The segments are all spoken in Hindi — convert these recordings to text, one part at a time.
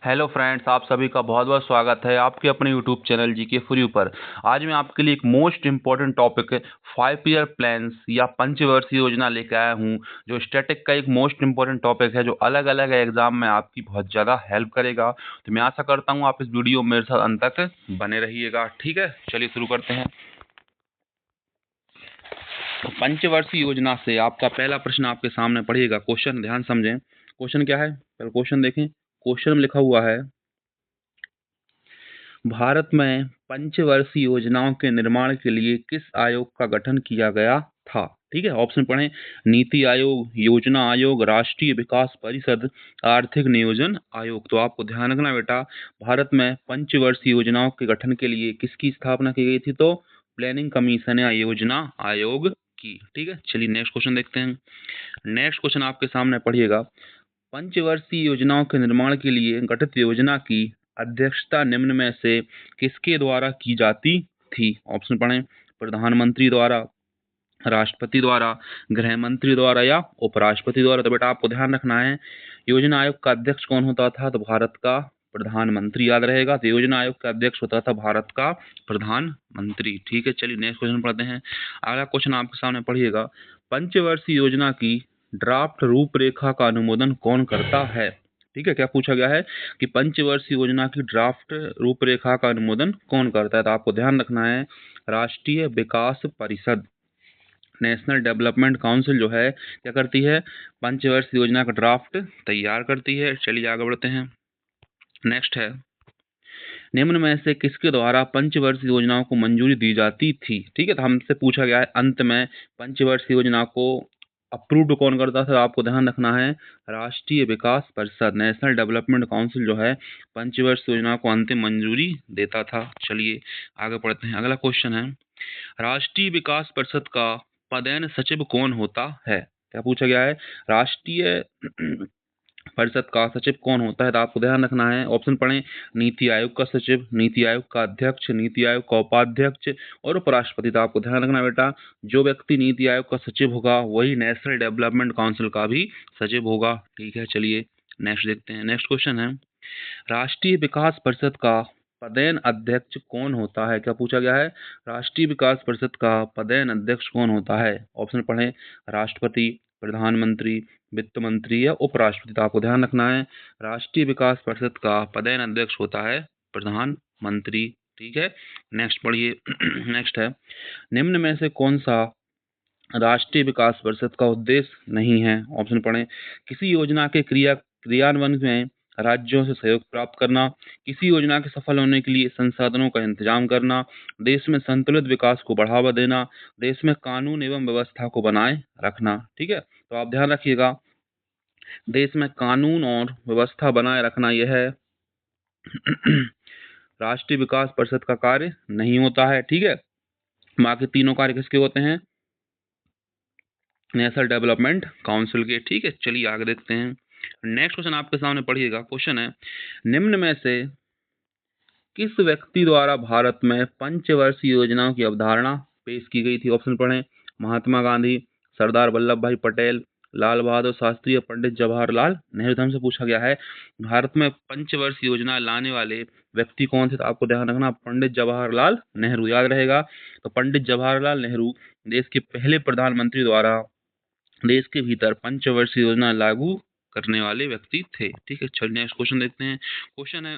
हेलो फ्रेंड्स, आप सभी का बहुत बहुत स्वागत है आपके अपने यूट्यूब चैनल जी के फॉर यू पर। आज मैं आपके लिए एक most important topic 5 year plans या पंचवर्षीय योजना लेकर आया हूं, जो स्टैटिक का एक मोस्ट इम्पॉर्टेंट टॉपिक है, जो अलग अलग एग्जाम में आपकी बहुत ज़्यादा हेल्प करेगा। तो मैं आशा करता हूँ आप इस वीडियो में मेरे साथ अंत तक बने रहिएगा। ठीक है, चलिए शुरू करते हैं। तो पंचवर्षीय योजना से आपका पहला प्रश्न आपके सामने पढ़िएगा। क्वेश्चन ध्यान समझें। क्वेश्चन क्या है, पहले क्वेश्चन देखें। क्वेश्चन में लिखा हुआ है, भारत में पंचवर्षीय योजनाओं के निर्माण के लिए किस आयोग का गठन किया गया था। ठीक है, ऑप्शन पढ़ें। नीति आयोग, योजना आयोग, राष्ट्रीय विकास परिषद, आर्थिक नियोजन आयोग। तो आपको ध्यान रखना बेटा, भारत में पंचवर्षीय योजनाओं के गठन के लिए किसकी स्थापना की गई थी, तो प्लानिंग कमीशन या योजना आयोग की। ठीक है, चलिए नेक्स्ट क्वेश्चन देखते हैं। नेक्स्ट क्वेश्चन आपके सामने पढ़िएगा। पंचवर्षीय योजनाओं के निर्माण के लिए गठित योजना की अध्यक्षता निम्न में से किसके द्वारा की जाती थी। ऑप्शन पढ़ें। प्रधानमंत्री द्वारा, राष्ट्रपति द्वारा, गृह मंत्री द्वारा या उपराष्ट्रपति द्वारा। तो बेटा आपको ध्यान रखना है, योजना आयोग का अध्यक्ष कौन होता था, तो भारत का प्रधानमंत्री। याद रहेगा, तो योजना आयोग का अध्यक्ष होता था भारत का प्रधानमंत्री। ठीक है, चलिए नेक्स्ट क्वेश्चन पढ़ते हैं। अगला क्वेश्चन आपके सामने पढ़िएगा। पंचवर्षीय योजना की ड्राफ्ट रूपरेखा का अनुमोदन कौन करता है। ठीक है, क्या पूछा गया है कि पंचवर्षीय योजना की ड्राफ्ट रूपरेखा का अनुमोदन कौन करता है। तो आपको ध्यान रखना है, राष्ट्रीय विकास परिषद, नेशनल डेवलपमेंट काउंसिल जो है क्या करती है, पंचवर्षीय योजना का ड्राफ्ट तैयार करती है। चलिए आगे बढ़ते हैं। नेक्स्ट है, निम्न में से किसके द्वारा पंचवर्षीय योजनाओं को मंजूरी दी जाती थी। ठीक है, तो हमसे पूछा गया है अंत में पंचवर्षीय योजना को अप्रूव्ड कौन करता था। आपको ध्यान रखना है, राष्ट्रीय विकास परिषद, नेशनल डेवलपमेंट काउंसिल जो है पंचवर्षीय योजना को अंतिम मंजूरी देता था। चलिए आगे पढ़ते हैं। अगला क्वेश्चन है, राष्ट्रीय विकास परिषद का पदेन सचिव कौन होता है। क्या पूछा गया है, राष्ट्रीय परिषद का सचिव कौन होता है। तो आपको ध्यान रखना है, ऑप्शन पढ़ें। नीति आयोग का सचिव, नीति आयोग का अध्यक्ष, नीति आयोग का उपाध्यक्ष और उपराष्ट्रपति। तो आपको ध्यान रखना बेटा, जो व्यक्ति नीति आयोग का सचिव होगा वही नेशनल डेवलपमेंट काउंसिल का भी सचिव होगा। ठीक है, चलिए नेक्स्ट देखते हैं। नेक्स्ट क्वेश्चन है, राष्ट्रीय विकास परिषद का पदेन अध्यक्ष कौन होता है। क्या पूछा गया है, राष्ट्रीय विकास परिषद का पदेन अध्यक्ष कौन होता है। ऑप्शन पढ़ें। राष्ट्रपति, प्रधानमंत्री, वित्त मंत्री या उपराष्ट्रपति। तो आपको ध्यान रखना है, राष्ट्रीय विकास परिषद का पदेन अध्यक्ष होता है प्रधानमंत्री। ठीक है, नेक्स्ट पढ़िए। नेक्स्ट है, निम्न में से कौन सा राष्ट्रीय विकास परिषद का उद्देश्य नहीं है। ऑप्शन पढ़ें। किसी योजना के क्रियान्वयन में राज्यों से सहयोग प्राप्त करना, किसी योजना के सफल होने के लिए संसाधनों का इंतजाम करना, देश में संतुलित विकास को बढ़ावा देना, देश में कानून एवं व्यवस्था को बनाए रखना। ठीक है, तो आप ध्यान रखिएगा, देश में कानून और व्यवस्था बनाए रखना यह है राष्ट्रीय विकास परिषद का कार्य नहीं होता है। ठीक है, बाकी तीनों कार्य किसके होते हैं, नेशनल डेवलपमेंट काउंसिल के। ठीक है, चलिए आगे देखते हैं। नेक्स्ट क्वेश्चन आपके सामने पढ़िएगा। क्वेश्चन है, निम्न में से किस व्यक्ति द्वारा भारत में पंचवर्षीय योजनाओं की अवधारणा पेश की गई थी। ऑप्शन पढ़ें। महात्मा गांधी, सरदार वल्लभ भाई पटेल, लाल बहादुर शास्त्री या पंडित जवाहरलाल नेहरू। हमसे पूछा गया है भारत में पंचवर्षीय योजना लाने वाले व्यक्ति कौन थे। तो आपको ध्यान रखना, पंडित जवाहरलाल नेहरू। याद रहेगा, तो पंडित जवाहरलाल नेहरू देश के पहले प्रधानमंत्री द्वारा देश के भीतर पंचवर्षीय योजना लागू करने वाले व्यक्ति थे। ठीक है, चलिए नेक्स्ट क्वेश्चन देखते हैं। क्वेश्चन है,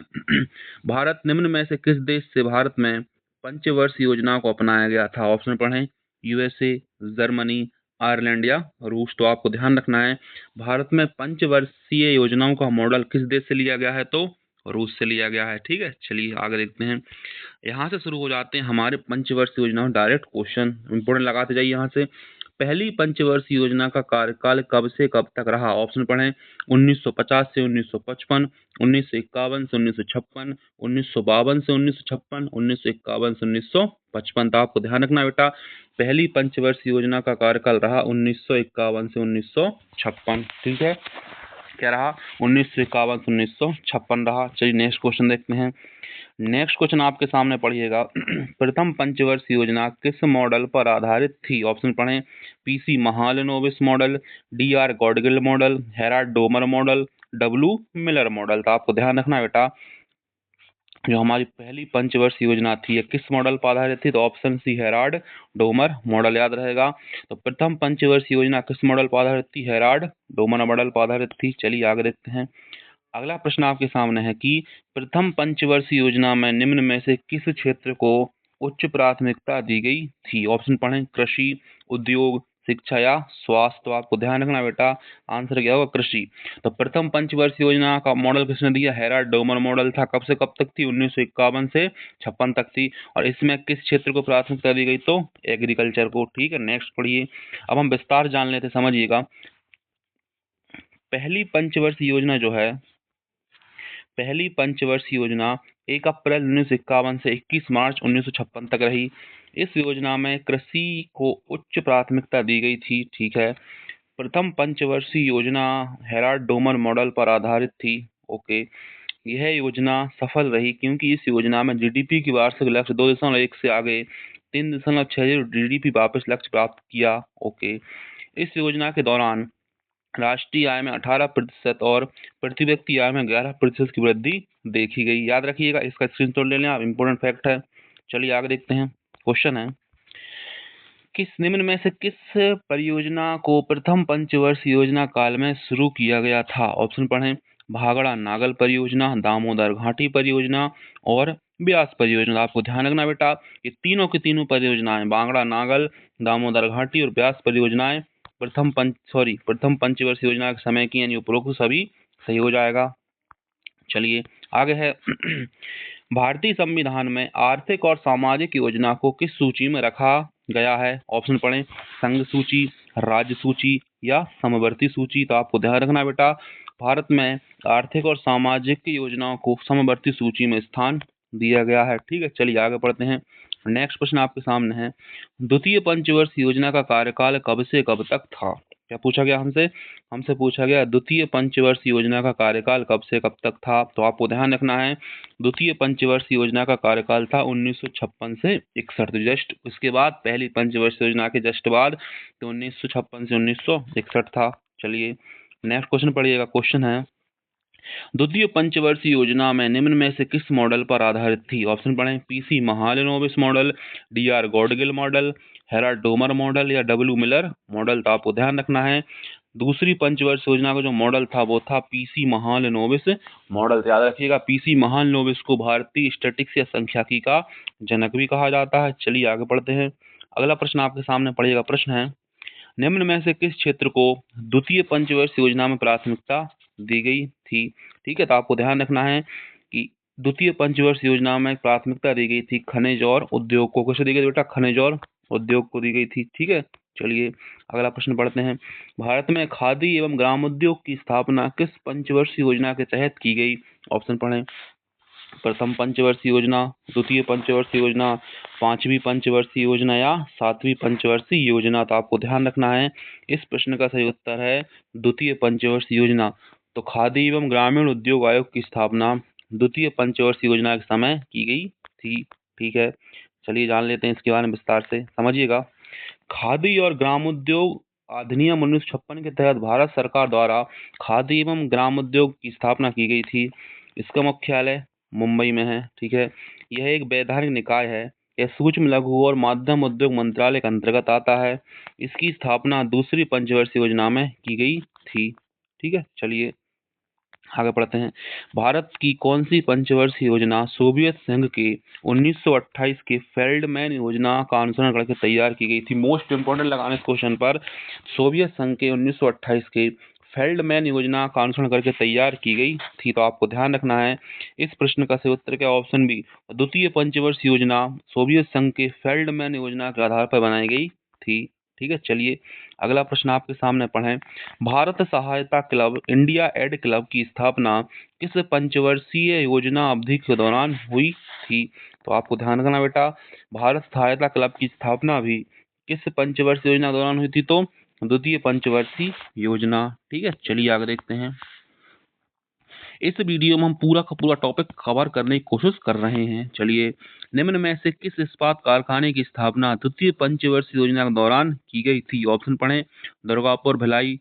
भारत निम्न में से किस देश से भारत में पंचवर्षीय योजना को अपनाया गया था। ऑप्शन पढ़ें। यूएसए, जर्मनी, आयरलैंड या रूस। तो आपको ध्यान रखना है, भारत में पंचवर्षीय योजनाओं का मॉडल किस देश से लिया गया है, तो रूस से लिया गया है। ठीक है, चलिए आगे देखते हैं। यहाँ से शुरू हो जाते हैं हमारे पंचवर्षीय योजनाओं। डायरेक्ट क्वेश्चन इंपोर्टेंट लगाते जाइए यहाँ से। पहली पंचवर्षीय योजना का कार्यकाल कब से कब तक रहा। ऑप्शन पढ़ें। 1950 से 1955, 1951 से 1956, 1952 से 1956, 1951 से 1955। तो आपको ध्यान रखना बेटा, पहली पंचवर्षीय योजना का कार्यकाल रहा 1951 से 1956। ठीक है, क्या रहा, 1951 से 1956 रहा। चलिए नेक्स्ट क्वेश्चन देखते हैं। नेक्स्ट क्वेश्चन आपके सामने पढ़िएगा। प्रथम पंचवर्षीय योजना किस मॉडल पर आधारित थी। ऑप्शन पढ़ें। PC Mahalanobis model, DR Gadgil model, Harrod Domar model, W Miller model. तो आपको ध्यान रखना है बेटा, जो हमारी पहली पंचवर्षीय योजना थी, ये किस मॉडल पर आधारित थी? तो option C Harrod Domar model याद रहेगा। तो प्रथम पंचवर्षीय योजना किस मॉडल पर आधारित थी? हेराल्ड डोमर मॉडल पर आधारित थी। चलिए आगे देखते हैं। अगला प्रश्न आपके सामने है कि प्रथम पंचवर्षीय योजना में निम्न में से किस क्षेत्र को उच्च प्राथमिकता दी गई थी? ऑप्शन पढ़ें, कृषि, उद्योग, शिक्षा या स्वास्थ्य। तो आपको ध्यान रखना बेटा, आंसर क्या होगा? कृषि। तो प्रथम पंचवर्षीय योजना का मॉडल किसने दिया? हेराल्ड डोमर मॉडल था। कब से कब तक थी? 1951 से 56 तक थी। और इसमें किस क्षेत्र को प्राथमिकता दी गई? तो एग्रीकल्चर को। ठीक है, नेक्स्ट पढ़िए। अब हम विस्तार जान लेते, समझिएगा। पहली पंचवर्षीय योजना जो है, पहली पंचवर्षीय योजना 1 अप्रैल 1951 से 21 मार्च 1956 तक रही। इस योजना में कृषि को उच्च प्राथमिकता दी गई थी। ठीक है। प्रथम पंचवर्षीय योजना हेराल्ड डोमर मॉडल पर आधारित थी। ओके। यह योजना सफल रही क्योंकि इस योजना में जीडीपी की वार्षिक लक्ष्य 2.1 से आगे 3.60 जीडीपी वापस लक्ष्य प्राप्त किया। ओके। इस योजना के दौरान राष्ट्रीय आय में 18% और प्रति व्यक्ति आय में 11% की वृद्धि देखी गई। याद रखिएगा, इसका स्क्रीनशॉट ले लें आप, इंपोर्टेंट फैक्ट है। चलिए आगे देखते हैं। क्वेश्चन है, किस निम्न में से किस परियोजना को प्रथम पंचवर्षीय योजना काल में शुरू किया गया था? ऑप्शन पढ़ें, भागड़ा नागल परियोजना, दामोदर घाटी परियोजना और ब्यास परियोजना। आपको ध्यान रखना बेटा, ये तीनों की तीनों परियोजनाएं, भागड़ा नागल, दामोदर घाटी और ब्यास परियोजनाएं प्रथम पंचवर्षीय योजना के समय की, यानी उपरोक्त सभी सही हो जाएगा। चलिए आगे है। भारतीय संविधान में आर्थिक और सामाजिक योजना को किस सूची में रखा गया है? ऑप्शन पढ़ें, संघ सूची, राज्य सूची या समवर्ती सूची। तो आपको ध्यान रखना बेटा, भारत में आर्थिक और सामाजिक योजनाओं को समवर्ती सूची में स्थान दिया गया है। ठीक है, चलिए आगे पढ़ते हैं। नेक्स्ट प्रश्न आपके सामने है, द्वितीय पंचवर्षीय योजना का कार्यकाल कब से कब तक था? क्या पूछा गया हमसे? हमसे पूछा गया द्वितीय पंचवर्षीय योजना का कार्यकाल कब से कब तक था। तो आपको ध्यान रखना है, द्वितीय पंचवर्षीय योजना का कार्यकाल था 1956 से 61। जस्ट उसके बाद पहली पंचवर्षीय योजना के जस्ट बाद, तो 1956 से 1961 था। चलिए नेक्स्ट क्वेश्चन पढ़िएगा। क्वेश्चन है, द्वितीय पंचवर्षीय योजना में निम्न में से किस मॉडल पर आधारित थी? ऑप्शन पढ़ें, PC Mahalanobis model, DR Gadgil model, Harrod Domar model या डब्ल्यू मिलर मॉडल। तो आपको ध्यान रखना है, दूसरी पंचवर्षीय योजना का जो मॉडल था वो था पीसी महालनोबिस मॉडल। याद रखिएगा, पीसी महालनोबिस को भारतीय स्टैटिस्टिक्स या सांख्यिकी का जनक भी कहा जाता है। चलिए आगे बढ़ते हैं। अगला प्रश्न आपके सामने पड़ेगा। प्रश्न है, निम्न में से किस क्षेत्र को द्वितीय पंचवर्षीय योजना में प्राथमिकता दी गई थी? ठीक है, तो आपको ध्यान रखना है कि द्वितीय पंचवर्षीय योजना में प्राथमिकता दी गई थी खनिज और उद्योग को। कैसे दी गई बेटा? खनिज और उद्योग को दी गई थी। ठीक है, चलिए अगला प्रश्न पढ़ते हैं। भारत में खादी एवं ग्रामोद्योग की स्थापना किस पंचवर्षीय योजना के तहत की गई? ऑप्शन पढ़ें, प्रथम पंचवर्षीय योजना, द्वितीय पंचवर्षीय योजना, पांचवी पंचवर्षीय योजना या सातवीं पंचवर्षीय योजना। तो आपको ध्यान रखना है, इस प्रश्न का सही उत्तर है द्वितीय पंचवर्षीय योजना। तो खादी एवं ग्रामीण उद्योग आयोग की स्थापना द्वितीय पंचवर्षीय योजना के समय की गई थी। ठीक है, चलिए जान लेते हैं इसके बारे में विस्तार से, समझिएगा। खादी और ग्रामोद्योग अधिनियम 1956 के तहत भारत सरकार द्वारा खादी एवं ग्रामोद्योग की स्थापना की गई थी। इसका मुख्यालय मुंबई में है। ठीक है, यह एक वैधानिक निकाय है। यह सूक्ष्म लघु और मध्यम उद्योग मंत्रालय के अंतर्गत आता है। इसकी स्थापना दूसरी पंचवर्षीय योजना में की गई थी। ठीक है, चलिए आगे बढ़ते हैं। भारत की कौन सी पंचवर्षीय योजना सोवियत संघ के 1928 के फेल्डमैन योजना का अनुसरण करके तैयार की गई थी? मोस्ट इंपोर्टेंट लगाने इस क्वेश्चन पर, सोवियत संघ के 1928 के फेल्डमैन योजना का अनुसरण करके तैयार की गई थी। तो आपको ध्यान रखना है, इस प्रश्न का सही उत्तर क्या? ऑप्शन बी, द्वितीय पंचवर्षीय योजना सोवियत संघ के फेल्डमैन योजना के आधार पर बनाई गई थी। ठीक है, चलिए अगला प्रश्न आपके सामने पढ़ें। भारत सहायता क्लब, इंडिया एड क्लब की स्थापना किस पंचवर्षीय योजना अवधि के दौरान हुई थी? तो आपको ध्यान रखना बेटा, भारत सहायता क्लब की स्थापना भी किस पंचवर्षीय योजना के दौरान हुई थी? तो द्वितीय पंचवर्षीय योजना। ठीक है, चलिए आगे देखते हैं। इस वीडियो में हम पूरा का पूरा टॉपिक कवर करने की कोशिश कर रहे हैं। चलिए, निम्न में से किस इस्पात कारखाने की स्थापना द्वितीय पंचवर्षीय योजना के दौरान की गई थी? ऑप्शन पढ़ें, दुर्गापुर भिलाई,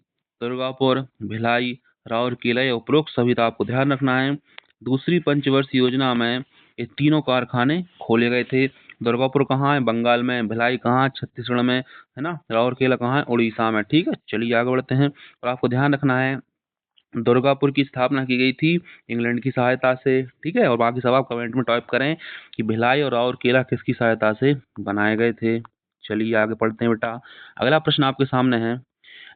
राउरकेला या उपरोक्त सभी, तो आपको ध्यान रखना है। दूसरी पंचवर्षीय योजना में ये तीनों कारखाने खोले गए थे। दुर्गापुर कहाँ है? बंगाल में। भिलाई कहाँ है? छत्तीसगढ़ में, है ना। राउरकेला कहाँ है? उड़ीसा में। ठीक है, चलिए आगे बढ़ते हैं। और आपको ध्यान रखना है, दुर्गापुर की स्थापना की गई थी इंग्लैंड की सहायता से। ठीक है, और बाकी सब आप कमेंट में टाइप करें कि भिलाई और राउरकेला किसकी सहायता से बनाए गए थे। चलिए आगे पढ़ते हैं बेटा। अगला प्रश्न आपके सामने है,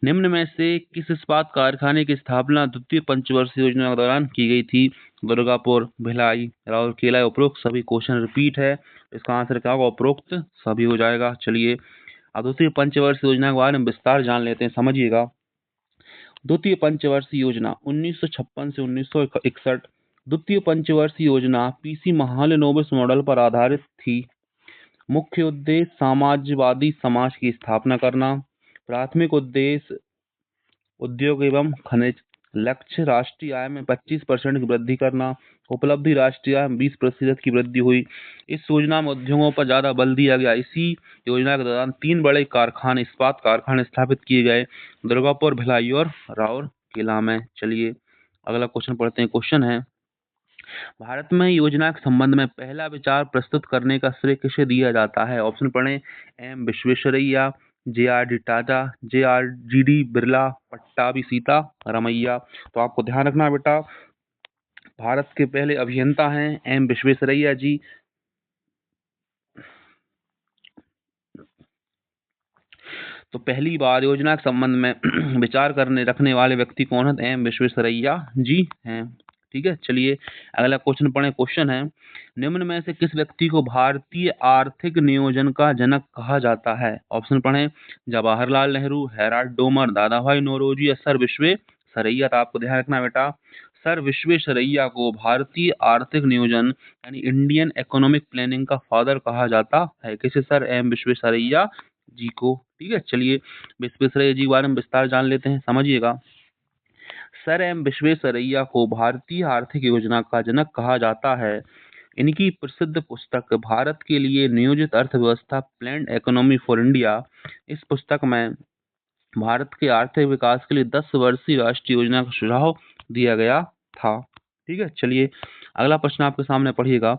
निम्न में से किस इस्पात कारखाने की स्थापना द्वितीय पंचवर्षीय योजना के दौरान की गई थी? दुर्गापुर, भिलाई, राउरकेला, उपरोक्त सभी। क्वेश्चन रिपीट है, इसका आंसर क्या होगा? उपरोक्त सभी हो जाएगा। चलिए अब द्वितीय पंचवर्षीय योजना के बारे में विस्तार जान लेते हैं, समझिएगा। द्वितीय पंचवर्षीय योजना 1956 से 1961। द्वितीय पंचवर्षीय योजना पीसी महालनोबिस मॉडल पर आधारित थी। मुख्य उद्देश्य समाजवादी समाज की स्थापना करना। प्राथमिक उद्देश्य उद्योग एवं खनिज। लक्ष्य राष्ट्रीय आय में 25% की वृद्धि करना। उपलब्धि राष्ट्रीय आय में 20% की वृद्धि हुई। इस योजना में उद्योगों पर ज्यादा बल दिया गया। इसी योजना के दौरान 3 बड़े कारखाने, इस्पात कारखाने स्थापित किए गए, दुर्गापुर, भिलाई और राउरकेला में। चलिए अगला क्वेश्चन पढ़ते हैं। क्वेश्चन है, भारत में योजना के संबंध में पहला विचार प्रस्तुत करने का श्रेय किसे दिया जाता है? ऑप्शन पढ़ें, M Visvesvaraya, JRD Tata, JRGD Birla, Pattabhi Sitaramayya. तो आपको ध्यान रखना बेटा, भारत के पहले अभियंता हैं एम विश्वेश्वरैया जी। तो पहली बार योजना के संबंध में विचार करने रखने वाले व्यक्ति कौन है? एम विश्वेश्वरैया जी हैं। ठीक है, चलिए अगला क्वेश्चन पढ़ें। क्वेश्चन है, निम्न में से किस व्यक्ति को भारतीय आर्थिक नियोजन का जनक कहा जाता है? ऑप्शन पढ़ें, जवाहरलाल नेहरू, हैराल्ड डोमर, दादा भाई नौरोजी या सर विश्वेश्वरैया। तो आपको ध्यान रखना बेटा, सर विश्वेश्वरैया को भारतीय आर्थिक नियोजन यानी इंडियन इकोनॉमिक प्लानिंग का फादर कहा जाता है। किसे? सर एम विश्वेश्वरैया जी को। ठीक है, चलिए विश्वेश्वरैया जी के बारे में विस्तार जान लेते हैं, समझिएगा। सर एम विश्वेश्वरैया को भारतीय आर्थिक योजना का जनक कहा जाता है। इनकी प्रसिद्ध पुस्तक भारत के लिए नियोजित अर्थव्यवस्था, प्लान्ड इकोनॉमी फॉर इंडिया। इस पुस्तक में भारत के आर्थिक विकास के लिए 10 वर्षीय राष्ट्रीय योजना का सुझाव दिया गया था। ठीक है, चलिए अगला प्रश्न आपके सामने पढ़िएगा।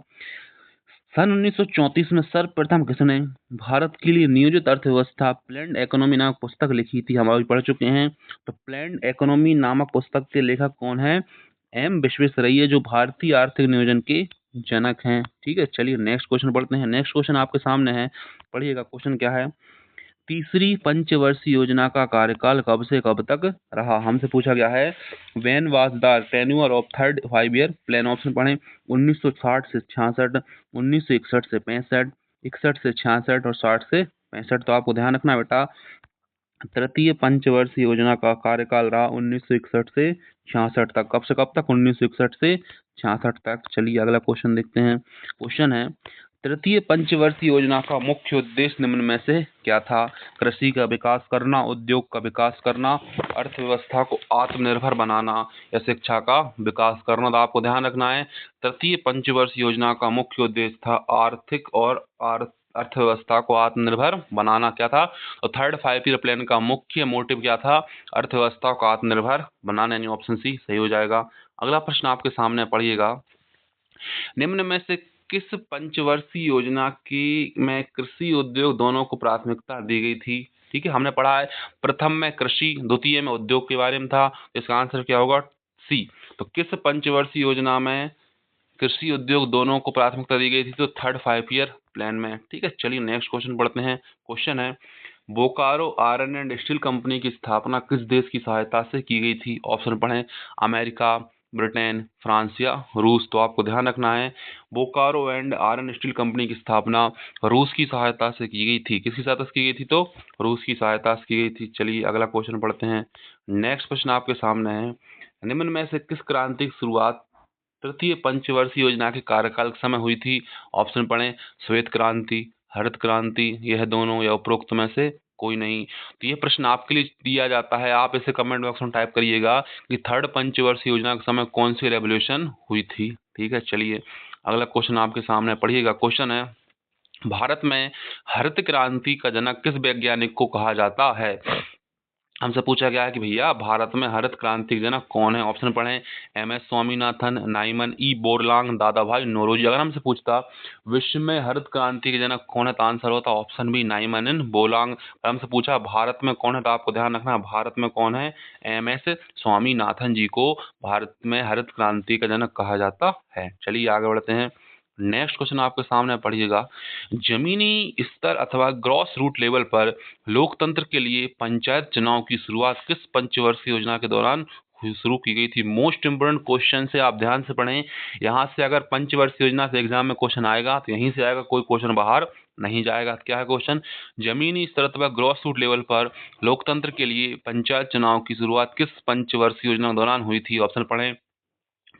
सन 1934 में सर्वप्रथम किसने भारत के लिए नियोजित अर्थव्यवस्था, प्लान्ड इकोनॉमी नामक पुस्तक लिखी थी? हम अभी पढ़ चुके हैं। तो प्लान्ड इकोनॉमी नामक पुस्तक के लेखक कौन है? एम विश्वेश्वरैया, जो भारतीय आर्थिक नियोजन के जनक हैं। ठीक है, चलिए नेक्स्ट क्वेश्चन पढ़ते हैं। नेक्स्ट क्वेश्चन आपके सामने है, पढ़िएगा। क्वेश्चन क्या है, तीसरी पंचवर्षीय योजना का कार्यकाल कब से कब तक रहा? हमसे पूछा गया है, when was the tenure of third 5 year plan. Option पढ़ें, 1960 से 66, 1961 से 65, 61 से 66 और 60 से 65। तो आपको ध्यान रखना बेटा, तृतीय पंचवर्षीय योजना का कार्यकाल रहा 1961 से 66 तक। कब से कब तक? 1961 से 66 तक। चलिए अगला क्वेश्चन देखते हैं। क्वेश्चन है, तृतीय पंचवर्षीय योजना का मुख्य उद्देश्य निम्न में से क्या था? कृषि का विकास करना, उद्योग का विकास करना, अर्थव्यवस्था को आत्मनिर्भर बनाना या शिक्षा का विकास करना। तो आपको ध्यान रखना है, तृतीय पंचवर्षीय योजना का मुख्य उद्देश्य था आर्थिक और अर्थव्यवस्था को आत्मनिर्भर बनाना। क्या था? तो थर्ड 5 ईयर प्लान का मुख्य मोटिव क्या था? अर्थव्यवस्था को आत्मनिर्भर बनाना, यानी ऑप्शन सी सही हो जाएगा। अगला प्रश्न आपके सामने पढ़िएगा, निम्न में से किस पंचवर्षीय योजना की में कृषि उद्योग दोनों को प्राथमिकता दी गई थी? ठीक है, हमने पढ़ा है प्रथम में कृषि, द्वितीय में उद्योग के बारे में था। इसका आंसर क्या होगा? सी। तो किस पंचवर्षीय योजना में कृषि उद्योग दोनों को प्राथमिकता दी गई थी? तो थर्ड 5 ईयर प्लान में। ठीक है, चलिए नेक्स्ट क्वेश्चन पढ़ते हैं। क्वेश्चन है, Bokaro iron and steel company की स्थापना किस देश की सहायता से की गई थी? ऑप्शन पढ़ें, अमेरिका, ब्रिटेन, फ्रांस या रूस। तो आपको ध्यान रखना है, Bokaro and iron steel company की स्थापना रूस की सहायता से की गई थी। किसकी सहायता से की गई थी? तो रूस की सहायता से की गई थी। चलिए अगला क्वेश्चन पढ़ते हैं। नेक्स्ट क्वेश्चन आपके सामने है, निम्न में से किस क्रांति की शुरुआत तृतीय पंचवर्षीय योजना के कार्यकाल के समय हुई थी? ऑप्शन पढ़ें, श्वेत क्रांति, हरित क्रांति, यह दोनों या उपरोक्त में से कोई नहीं। तो ये प्रश्न आपके लिए दिया जाता है, आप इसे कमेंट बॉक्स में टाइप करिएगा कि थर्ड पंचवर्षीय योजना के समय कौन सी रेवोल्यूशन हुई थी। ठीक है, चलिए अगला क्वेश्चन आपके सामने पढ़िएगा। क्वेश्चन है, भारत में हरित क्रांति का जनक किस वैज्ञानिक को कहा जाता है? हमसे पूछा गया है कि भैया भारत में हरित क्रांति के जनक कौन है। ऑप्शन पढ़ें, एम.एस. स्वामीनाथन, नाइमन ई बोरलांग, दादाभाई नौरोजी। अगर हमसे पूछता विश्व में हरित क्रांति के जनक कौन है, तो आंसर होता ऑप्शन बी, नाइमन इन बोरलांग। हमसे पूछा भारत में कौन है, तो आपको ध्यान रखना भारत में कौन है, एम.एस. स्वामीनाथन जी को भारत में हरित क्रांति का जनक कहा जाता है। चलिए आगे बढ़ते हैं। नेक्स्ट क्वेश्चन आपके सामने पढ़िएगा, जमीनी स्तर अथवा ग्रॉस रूट लेवल पर लोकतंत्र के लिए पंचायत चुनाव की शुरुआत किस पंचवर्षीय योजना के दौरान शुरू की गई थी। मोस्ट इंपोर्टेंट क्वेश्चन से आप ध्यान से पढ़ें। यहाँ से अगर पंचवर्षीय योजना से एग्जाम में क्वेश्चन आएगा तो यहीं से आएगा, कोई क्वेश्चन बाहर नहीं जाएगा। क्या है क्वेश्चन, जमीनी स्तर अथवा ग्रॉस रूट लेवल पर लोकतंत्र के लिए पंचायत चुनाव की शुरुआत किस पंचवर्षीय योजना के दौरान हुई थी। ऑप्शन पढ़ें,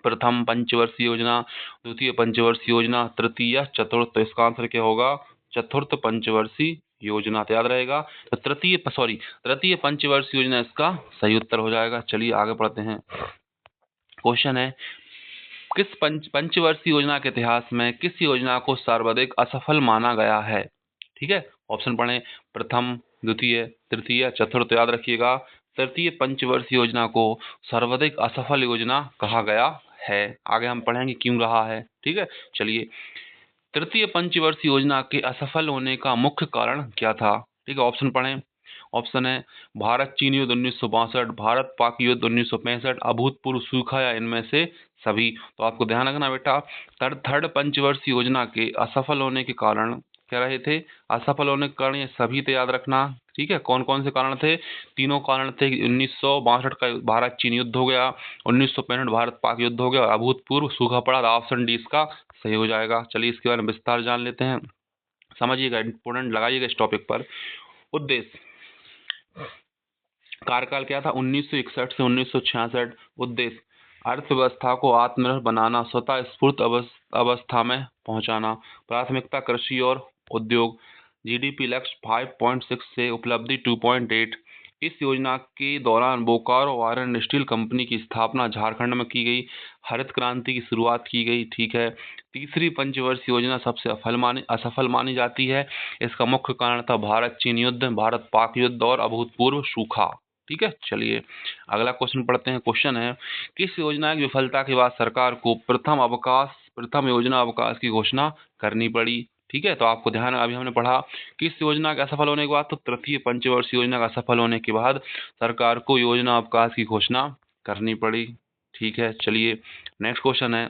प्रथम पंचवर्षीय योजना, द्वितीय पंचवर्षीय योजना, तृतीय, चतुर्थ। तो इसका आंसर क्या होगा, चतुर्थ पंचवर्षीय योजना। तो याद रहेगा, तो तृतीय पंचवर्षीय योजना इसका सही उत्तर हो जाएगा। चलिए आगे बढ़ते हैं। क्वेश्चन है, किस पंचवर्षीय योजना के इतिहास में किस योजना को सर्वाधिक असफल माना गया है। ठीक है, ऑप्शन पढ़ें, प्रथम, द्वितीय, तृतीय, चतुर्थ। याद रखिएगा, तृतीय पंचवर्षीय योजना को सर्वाधिक असफल योजना कहा गया है। आगे हम पढ़ेंगे क्यों रहा है। ठीक है, चलिए, तृतीय पंचवर्षीय योजना के असफल होने का मुख्य कारण क्या था। ठीक है, ऑप्शन पढ़ें। ऑप्शन है, भारत चीन युद्ध 1962, भारत पाक युद्ध 1965, अभूतपूर्व सूखा, या इनमें से सभी। तो आपको ध्यान रखना बेटा, थर्ड पंचवर्षीय योजना के असफल होने के कारण क्या रहे थे, असफल होने के कारण ये सभी तो याद रखना। ठीक है, कौन कौन से कारण थे, तीनों कारण थे। 1962 का भारत चीन युद्ध हो गया, 1965 भारत पाक युद्ध हो गया, और अभूतपूर्व सूखा पड़ा। ऑप्शन डी इसका सही हो जाएगा। चलिए इसके बारे में विस्तार जान लेते हैं, समझिएगा, इंपोर्टेंट लगाइएगा इस टॉपिक पर। उद्देश्य, कार्यकाल क्या था 1961 से 1966। उद्देश्य, अर्थव्यवस्था को आत्मनिर्भर बनाना, स्वतः स्फूर्त अवस्था में पहुंचाना। प्राथमिकता, कृषि और उद्योग। जीडीपी लक्ष्य 5.6 से उपलब्धि 2.8। इस योजना के दौरान Bokaro iron and steel company की स्थापना झारखंड में की गई। हरित क्रांति की शुरुआत की गई। ठीक है, तीसरी पंचवर्षीय योजना सबसे असफल मानी जाती है। इसका मुख्य कारण था भारत चीन युद्ध, भारत पाक युद्ध और अभूतपूर्व सूखा। ठीक है, चलिए अगला क्वेश्चन पढ़ते हैं। क्वेश्चन है, किस योजना की विफलता के बाद सरकार को प्रथम योजना अवकाश की घोषणा करनी पड़ी। ठीक है, तो आपको ध्यान, अभी हमने पढ़ा किस योजना के असफल होने के बाद, तो तृतीय पंचवर्षीय योजना का असफल होने के बाद सरकार को योजना अवकाश की घोषणा करनी पड़ी। ठीक है, चलिए नेक्स्ट क्वेश्चन है,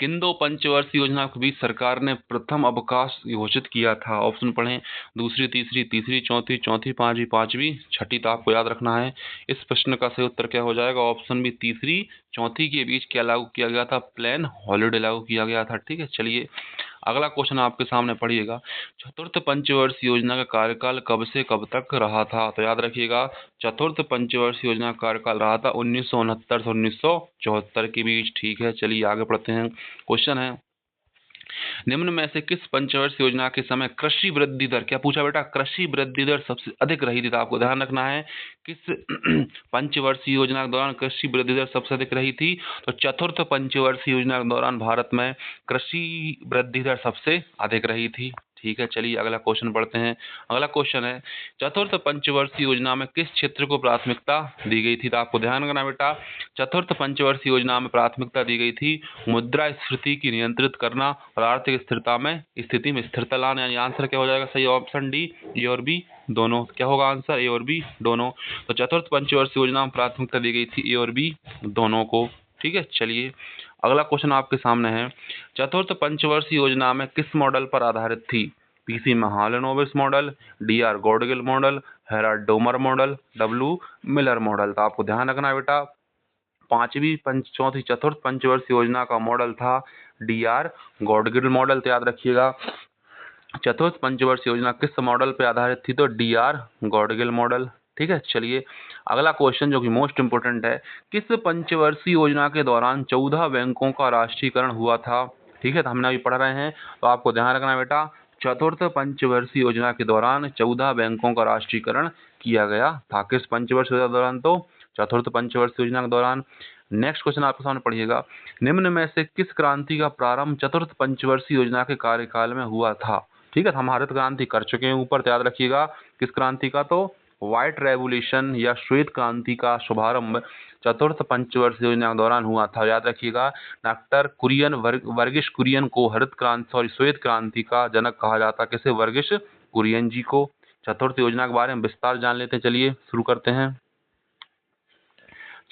किन दो पंचवर्षीय योजना के बीच सरकार ने प्रथम अवकाश घोषित किया था। ऑप्शन पढ़ें, दूसरी, तीसरी, तीसरी, चौथी, चौथी, पांचवी, पांचवी, छठी। तो आपको याद रखना है, इस प्रश्न का सही उत्तर क्या हो जाएगा, ऑप्शन बी, तीसरी चौथी के बीच क्या लागू किया गया था, प्लेन हॉलिडे लागू किया गया था। ठीक है, चलिए अगला क्वेश्चन आपके सामने पढ़िएगा, चतुर्थ पंचवर्षीय योजना का कार्यकाल कब से कब तक रहा था। तो याद रखिएगा, चतुर्थ पंचवर्षीय योजना का कार्यकाल रहा था 1969 से 1974 के बीच। ठीक है, चलिए आगे बढ़ते हैं। क्वेश्चन है, निम्न में से किस पंचवर्षीय योजना के समय कृषि वृद्धि दर, क्या पूछा बेटा, कृषि वृद्धि दर सबसे अधिक रही थी। तो आपको ध्यान रखना है, किस पंचवर्षीय योजना के दौरान कृषि वृद्धि दर सबसे अधिक रही थी, तो चतुर्थ पंचवर्षीय योजना के दौरान भारत में कृषि वृद्धि दर सबसे अधिक रही थी। ठीक है, चलिए अगला क्वेश्चन पढ़ते हैं। अगला क्वेश्चन है, चतुर्थ पंचवर्षीय योजना में किस क्षेत्र को प्राथमिकता दी गई थी। तो आपको ध्यान रखना बेटा, चतुर्थ पंचवर्षीय योजना में प्राथमिकता दी गई थी मुद्रास्फीति की नियंत्रित करना और आर्थिक स्थिति में स्थिरता लाना। यानी आंसर क्या हो जाएगा, सही ऑप्शन डी, ए और बी दोनों। क्या होगा आंसर, ए और बी दोनों। तो चतुर्थ पंचवर्षीय योजना में प्राथमिकता दी गई थी ए और बी दोनों को। ठीक है, चलिए अगला क्वेश्चन आपके सामने है, चतुर्थ पंचवर्षीय योजना में किस मॉडल पर आधारित थी। PC Mahalanobis model, DR Gadgil model, Harrod Domar model, W Miller model. तो आपको ध्यान रखना है बेटा, चौथी चतुर्थ पंचवर्षीय योजना का मॉडल था डीआर गॉडगिल मॉडल। तो याद रखिएगा, चतुर्थ पंचवर्षीय योजना किस मॉडल पर आधारित थी, तो डीआर गॉडगिल मॉडल। ठीक है, चलिए अगला क्वेश्चन जो कि मोस्ट इंपोर्टेंट है, किस पंचवर्षीय योजना के दौरान 14 बैंकों का राष्ट्रीयकरण हुआ था। ठीक है, तो हमने अभी पढ़ रहे हैं, तो आपको ध्यान रखना बेटा, चतुर्थ पंचवर्षीय योजना के दौरान 14 बैंकों का राष्ट्रीयकरण किया गया था। किस पंचवर्षीय योजना के दौरान, तो चतुर्थ पंचवर्षीय योजना के दौरान। नेक्स्ट क्वेश्चन आपके सामने पढ़िएगा, निम्न में से किस क्रांति का प्रारंभ चतुर्थ पंचवर्षीय योजना के कार्यकाल में हुआ था। ठीक है, हम हरित क्रांति कर चुके हैं ऊपर, तो याद रखिएगा किस क्रांति का, तो व्हाइट रेवोल्यूशन या श्वेत क्रांति का शुभारंभ चतुर्थ पंचवर्षीय योजना के दौरान हुआ था। याद रखिएगा, डॉक्टर कुरियन वर्गीस कुरियन को हरित क्रांति और श्वेत क्रांति का जनक कहा जाता है। किसे? वर्गीस कुरियन जी को। चतुर्थ योजना के बारे में विस्तार जान लेते हैं। चलिए शुरू करते हैं।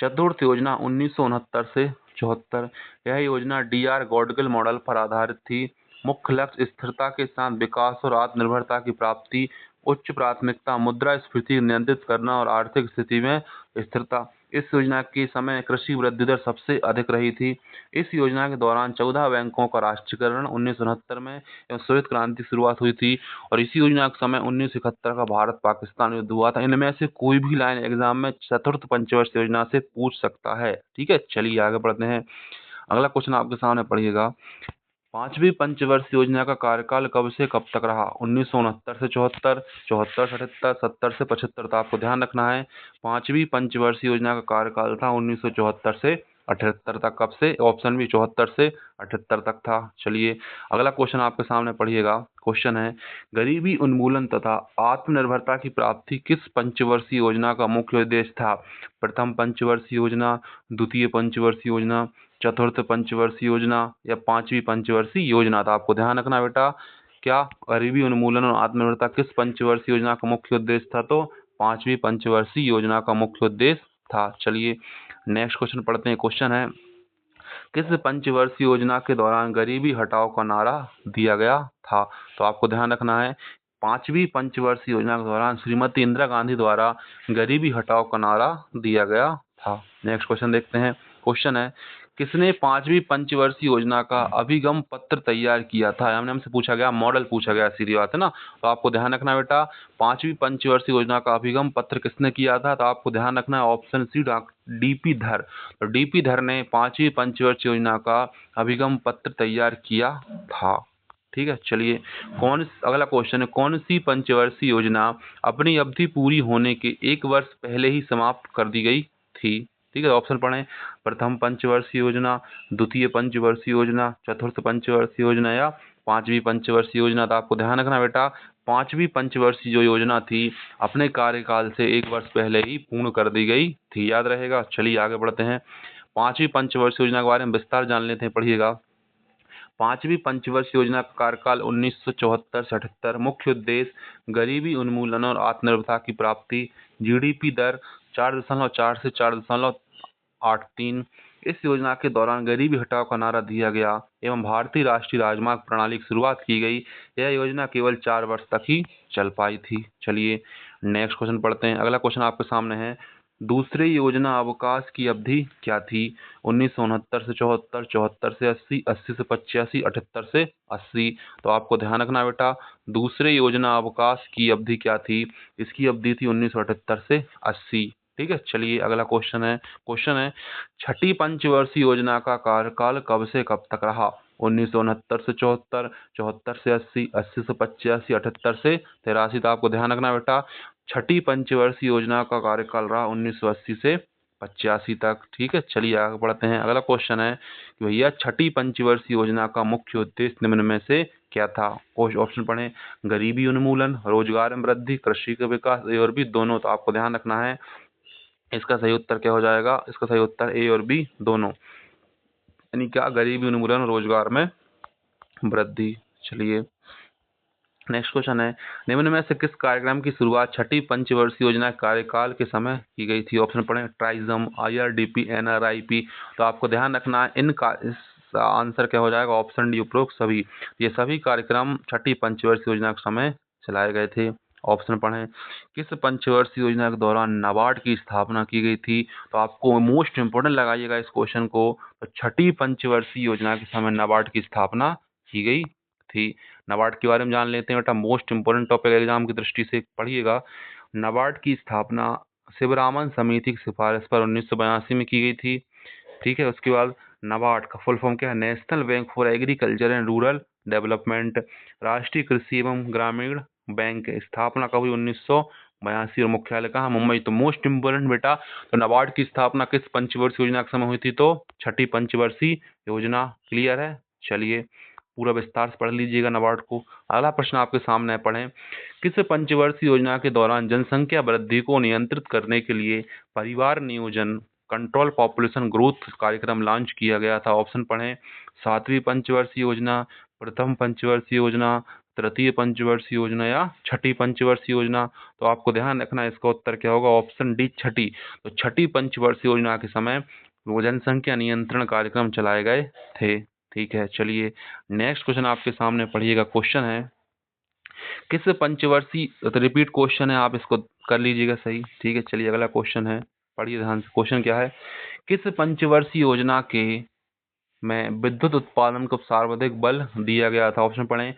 चतुर्थ योजना 1969 से 74। यह योजना DR गॉडगिल मॉडल पर आधारित थी। मुख्य लक्ष्य स्थिरता के साथ विकास और आत्मनिर्भरता की प्राप्ति, उच्च प्राथमिकता मुद्रास्फीति नियंत्रित करना और आर्थिक स्थिति में स्थिरता। इस योजना के समय कृषि वृद्धि दर सबसे अधिक रही थी। इस योजना के दौरान 14 बैंकों का राष्ट्रीयकरण 1969 में एवं श्वेत क्रांति की शुरुआत हुई थी और इसी योजना के समय 1971 का भारत पाकिस्तान युद्ध हुआ था। इनमें से कोई भी लाइन एग्जाम में चतुर्थ पंचवर्षीय योजना से पूछ सकता है। ठीक है, चलिए आगे बढ़ते हैं। अगला क्वेश्चन आपके सामने पढ़िएगा। पांचवी पंचवर्षीय योजना का कार्यकाल कब से कब तक रहा? 1969 से 74, 74 से 78, 70 से 75। तो आपको ध्यान रखना है, पांचवी पंचवर्षीय योजना का कार्यकाल था 1974 से 78 तक। कब से? ऑप्शन बी 74 से 78 तक था। चलिए अगला क्वेश्चन आपके सामने पढ़िएगा। क्वेश्चन है, गरीबी उन्मूलन तथा आत्मनिर्भरता की प्राप्ति किस पंचवर्षीय योजना का मुख्य उद्देश्य था? प्रथम पंचवर्षीय योजना, द्वितीय पंचवर्षीय योजना, चतुर्थ पंचवर्षीय योजना या पांचवी पंचवर्षीय योजना? था। आपको ध्यान रखना बेटा, क्या गरीबी उन्मूलन और आत्मनिर्भरता किस पंचवर्षीय योजना का मुख्य उद्देश्य था? तो पांचवी पंचवर्षीय योजना का मुख्य उद्देश्य था। चलिए नेक्स्ट क्वेश्चन पढ़ते हैं। क्वेश्चन है, किस पंचवर्षीय योजना के दौरान गरीबी हटाओ का नारा दिया गया था? तो आपको ध्यान रखना है, पांचवी पंचवर्षीय योजना के दौरान श्रीमती इंदिरा गांधी द्वारा गरीबी हटाओ का नारा दिया गया था। नेक्स्ट क्वेश्चन देखते हैं। क्वेश्चन है, किसने पांचवी पंचवर्षीय योजना का अभिगम पत्र तैयार किया था? हमसे पूछा गया, मॉडल पूछा गया, सीधी बात है ना। तो आपको ध्यान रखना बेटा, पांचवी पंचवर्षीय योजना का अभिगम पत्र किसने किया था? तो आपको ध्यान रखना है ऑप्शन सी DP धर। तो DP धर ने पांचवी पंचवर्षीय योजना का अभिगम पत्र तैयार किया था। ठीक है, चलिए अगला क्वेश्चन है, कौन सी पंचवर्षीय योजना अपनी अवधि पूरी होने के 1 वर्ष पहले ही समाप्त कर दी गई थी? ठीक है, ऑप्शन पढ़ें, प्रथम पंचवर्षीय योजना, द्वितीय पंचवर्षीय योजना, चतुर्थ पंचवर्षीय योजना या पांचवी पंचवर्षीय योजना? तो आपको ध्यान रखना बेटा, पांचवी पंचवर्षीय जो योजना थी अपने कार्यकाल से 1 वर्ष पहले ही पूर्ण कर दी गई थी। याद रहेगा। चलिए आगे बढ़ते हैं। पांचवी पंचवर्षीय योजना के बारे में विस्तार जान लेते हैं। पढ़िएगा, पांचवी पंचवर्षीय योजना का कार्यकाल 1974 से 78। मुख्य उद्देश्य गरीबी उन्मूलन और आत्मनिर्भरता की प्राप्ति, GDP दर 4.4 से 4.83। इस योजना के दौरान गरीबी हटाओ का नारा दिया गया एवं भारतीय राष्ट्रीय राजमार्ग प्रणाली की शुरुआत की गई। यह योजना केवल 4 वर्ष तक ही चल पाई थी। चलिए नेक्स्ट क्वेश्चन पढ़ते हैं। अगला क्वेश्चन आपके सामने है, दूसरे योजना अवकाश की अवधि क्या थी? 1969 से 74, 74 से 80, 80 से 85, 78 से 80। तो आपको ध्यान रखना बेटा, दूसरे योजना अवकाश की अवधि क्या थी? इसकी अवधि थी 1978 से 80। ठीक है, चलिए अगला क्वेश्चन है, छठी पंचवर्षीय योजना का कार्यकाल कब से कब तक रहा? 1969 से 74, 74 से 80, 80 से 85, 78 से 83। तो आपको ध्यान रखना बेटा, छठी पंचवर्षीय योजना का कार्यकाल रहा 1980 से 85 तक। ठीक है, चलिए आगे बढ़ते हैं। अगला क्वेश्चन है कि भैया छठी पंचवर्षीय योजना का मुख्य उद्देश्य निम्न में से क्या था? ऑप्शन पढ़ें, गरीबी उन्मूलन, रोजगार में वृद्धि, कृषि का विकास, ए और बी दोनों? तो आपको ध्यान रखना है, इसका सही उत्तर क्या हो जाएगा? इसका सही उत्तर ए और बी दोनों, यानी क्या? गरीबी उन्मूलन, रोजगार में वृद्धि। चलिए नेक्स्ट क्वेश्चन है, निम्न में से किस कार्यक्रम की शुरुआत छठी पंचवर्षीय योजना कार्यकाल के समय की गई थी? ऑप्शन पढ़ें, ट्राइजम, IRDP, NRIP। तो आपको ध्यान रखना है, इस आंसर क्या हो जाएगा? ऑप्शन डी उपरोक्त सभी। ये सभी कार्यक्रम छठी पंचवर्षीय योजना के समय चलाए गए थे। ऑप्शन पढ़ें, किस पंचवर्षीय योजना के दौरान नाबार्ड की स्थापना की गई थी? तो आपको मोस्ट इंपोर्टेंट लगाइएगा इस क्वेश्चन को, तो छठी पंचवर्षीय योजना के समय नाबार्ड की स्थापना की गई थी। नाबार्ड के बारे में जान लेते हैं बेटा, मोस्ट इंपोर्टेंट टॉपिक एग्जाम की दृष्टि से पढ़िएगा। नाबार्ड की स्थापना शिवरामन समिति की सिफारिश पर 1982 में की गई थी। ठीक है, उसके बाद नाबार्ड का फुल फॉर्म क्या है? National bank for agriculture and rural development, राष्ट्रीय कृषि एवं ग्रामीण बैंक। स्थापना कब हुई? 1982 और मुख्यालय कहाँ? मुंबई। तो मोस्ट इंपोर्टेंट बेटा, तो नाबार्ड की स्थापना किस पंचवर्षीय योजना के समय हुई थी? तो छठी पंचवर्षीय योजना। क्लियर है? चलिए पूरा विस्तार से पढ़ लीजिएगा नाबार्ड को। अगला प्रश्न आपके सामने पढ़ें, किस पंचवर्षीय योजना के दौरान जनसंख्या वृद्धि को नियंत्रित करने के लिए परिवार नियोजन कंट्रोल पॉपुलेशन ग्रोथ कार्यक्रम लॉन्च किया गया था? ऑप्शन पढ़ें, सातवीं पंचवर्षीय योजना, प्रथम पंचवर्षीय योजना, तृतीय पंचवर्षीय योजना या छठी पंचवर्षीय योजना। तो आपको ध्यान रखना है, इसका उत्तर क्या होगा? ऑप्शन डी छठी। तो छठी पंचवर्षीय योजना के समय वो जनसंख्या नियंत्रण कार्यक्रम चलाए गए थे। ठीक है, चलिए नेक्स्ट क्वेश्चन आपके सामने पढ़िएगा। क्वेश्चन है, किस पंचवर्षीय, रिपीट क्वेश्चन है, आप इसको कर लीजिएगा सही। ठीक है, चलिए अगला क्वेश्चन है, पढ़िए ध्यान से। क्वेश्चन क्या है, किस पंचवर्षीय योजना के में विद्युत उत्पादन को सर्वाधिक बल दिया गया था? ऑप्शन पढ़ें,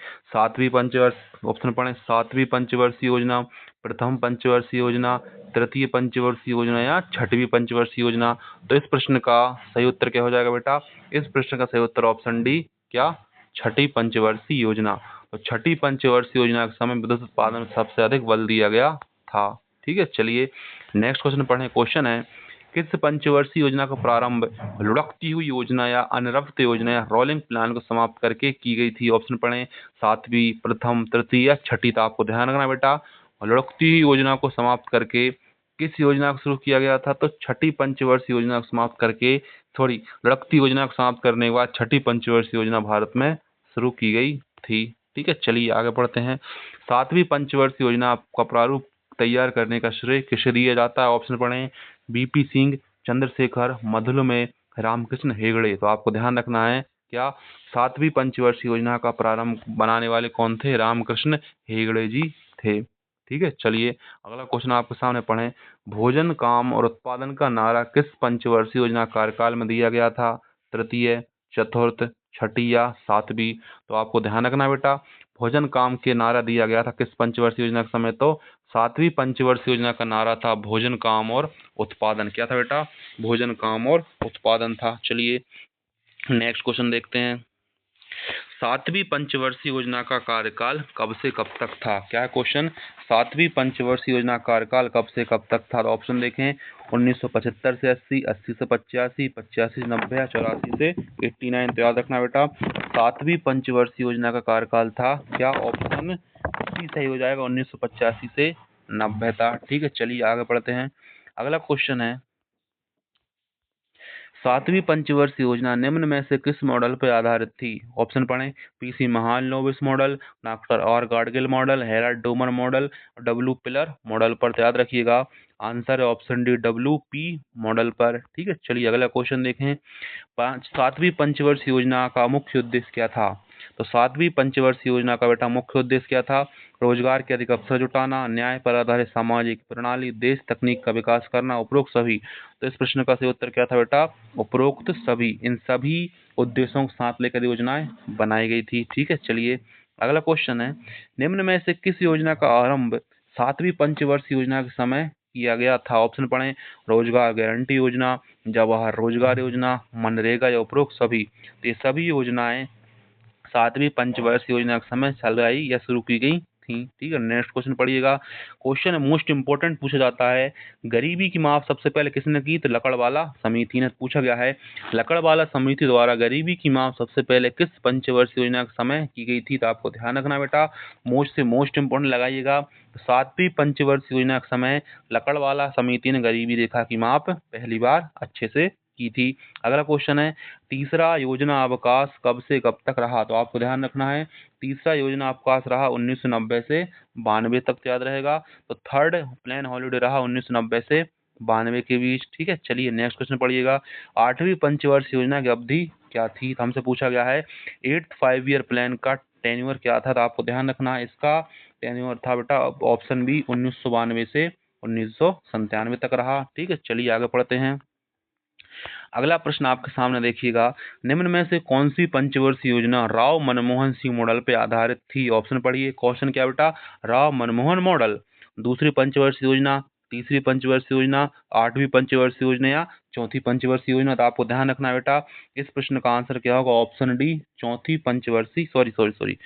ऑप्शन पढ़ें, सातवीं पंचवर्षीय योजना, प्रथम पंचवर्षीय योजना, तृतीय पंचवर्षीय योजना या छठवीं पंचवर्षीय योजना। तो इस प्रश्न का सही उत्तर क्या हो जाएगा बेटा? इस प्रश्न का सही उत्तर ऑप्शन डी, क्या? छठी पंचवर्षीय योजना। तो छठी पंचवर्षीय योजना के समय विद्युत उत्पादन में सबसे अधिक बल दिया गया था। ठीक है, चलिए नेक्स्ट क्वेश्चन पढ़ें। क्वेश्चन है, किस पंचवर्षीय योजना का प्रारंभ लुढ़कती हुई योजना या अनिरप्त योजना या रोलिंग प्लान को समाप्त करके की गई थी? ऑप्शन पढ़ें, सातवीं, प्रथम, तृतीय या छठी। तो आपको ध्यान रखना बेटा, लुढ़कती हुई योजना को समाप्त करके किस योजना को शुरू किया गया था? तो छठी पंचवर्षीय योजना को समाप्त करके, सॉरी, लुढ़कती योजना को समाप्त करने के बाद छठी पंचवर्षीय योजना भारत में शुरू की गई थी। ठीक है, चलिए आगे बढ़ते हैं। सातवीं पंचवर्षीय योजना का प्रारूप तैयार करने का श्रेय किसे दिया जाता है? ऑप्शन पढ़ें, बीपी सिंह, चंद्रशेखर, मधुमेह, रामकृष्ण हेगड़े। तो आपको ध्यान रखना है, क्या? सातवीं पंचवर्षीय योजना का प्रारंभ बनाने वाले कौन थे? रामकृष्ण हेगड़े जी थे। ठीक है, चलिए अगला क्वेश्चन आपके सामने पढ़ें, भोजन, काम और उत्पादन का नारा किस पंचवर्षीय योजना कार्यकाल में दिया गया था? तृतीय, चतुर्थ, छठी या सातवीं। तो आपको ध्यान रखना बेटा, भोजन काम के नारा दिया गया था किस पंचवर्षीय योजना के समय? तो सातवीं पंचवर्षीय योजना का नारा था भोजन, काम और उत्पादन। क्या था बेटा? भोजन, काम और उत्पादन था। चलिए नेक्स्ट क्वेश्चन देखते हैं, सातवीं पंचवर्षीय योजना का कार्यकाल कब से कब तक था? क्या है क्वेश्चन? सातवीं पंचवर्षीय योजना का कार्यकाल कब से कब तक था? तो ऑप्शन देखें, 1975 से 80, 80 से 85, 85 से 90 या 84 से 89। तो याद रखना बेटा, सातवीं पंचवर्षीय योजना का कार्यकाल था क्या? ऑप्शन सी सही हो जाएगा, 1985 से 90 था। ठीक है, चलिए आगे बढ़ते हैं। अगला क्वेश्चन है, सातवीं पंचवर्षीय योजना निम्न में से किस मॉडल पर आधारित थी? ऑप्शन पढ़ें, PC Mahalanobis model, doctor R Gadgil model, Harrod Domar model, W pillar model पर। तो याद रखिएगा, आंसर है option D, W P model पर। ठीक है, चलिए अगला क्वेश्चन देखें, सातवीं पंचवर्षीय योजना का मुख्य उद्देश्य क्या था? तो सातवीं पंचवर्षीय योजना का बेटा मुख्य उद्देश्य क्या था? रोजगार के अधिक अवसर जुटाना, न्याय पर आधारित सामाजिक प्रणाली, देश तकनीक का विकास करना, उपरोक्त सभी। तो इस प्रश्न का सही उत्तर क्या था बेटा? उपरोक्त सभी। इन सभी उद्देश्यों को साथ लेकर योजनाएं बनाई गई थी। ठीक है, चलिए अगला क्वेश्चन है, निम्न में से किस योजना का आरंभ सातवीं पंचवर्षीय योजना के समय किया गया था? ऑप्शन पढ़ें, रोजगार गारंटी योजना, जवाहर रोजगार योजना, मनरेगा या उपरोक्त सभी। तो ये सभी योजनाएं सातवीं पंचवर्षीय योजना के समय चलाई या शुरू की गई थी। ठीक है, नेक्स्ट क्वेश्चन पढ़िएगा। क्वेश्चन मोस्ट इंपोर्टेंट पूछा जाता है, गरीबी की माप सबसे पहले किसने की? तो लकड़वाला समिति ने। पूछा गया है, लकड़वाला समिति द्वारा गरीबी की माप सबसे पहले किस पंचवर्षीय योजना के समय की गई थी? तो आपको ध्यान रखना बेटा, मोस्ट इंपोर्टेंट लगाइएगा। सातवीं पंचवर्षीय योजना के समय लकड़वाला समिति ने गरीबी रेखा की माप पहली बार अच्छे से की थी। अगला क्वेश्चन है, तीसरा योजना अवकाश कब से कब तक रहा? तो आपको ध्यान रखना है, तीसरा योजना अवकाश रहा 1990 से 92 तक। याद रहेगा, तो थर्ड प्लान हॉलीडे रहा 1990 से 92 के बीच। ठीक है, चलिए नेक्स्ट क्वेश्चन पढ़िएगा, आठवीं पंचवर्षीय योजना की अवधि क्या थी? तो हमसे पूछा गया है, 8th 5 ईयर प्लान का टेन्योर क्या था? तो आपको ध्यान रखना है, इसका टेन्योर था बेटा ऑप्शन बी, 1992 से 1997 तक रहा। ठीक है, चलिए आगे पढ़ते हैं। अगला प्रश्न आपके सामने देखिएगा, निम्न में से कौन सी पंचवर्षीय योजना राव मनमोहन सिंह मॉडल पे आधारित थी? ऑप्शन पढ़िए, क्वेश्चन क्या बेटा? राव मनमोहन मॉडल, दूसरी पंचवर्षीय योजना, तीसरी पंचवर्षीय योजना, आठवीं पंचवर्षीय योजना या चौथी पंचवर्षीय योजना। तो आपको ध्यान रखना है बेटा, इस प्रश्न का आंसर क्या होगा? ऑप्शन डी, चौथी पंचवर्षीय, सॉरी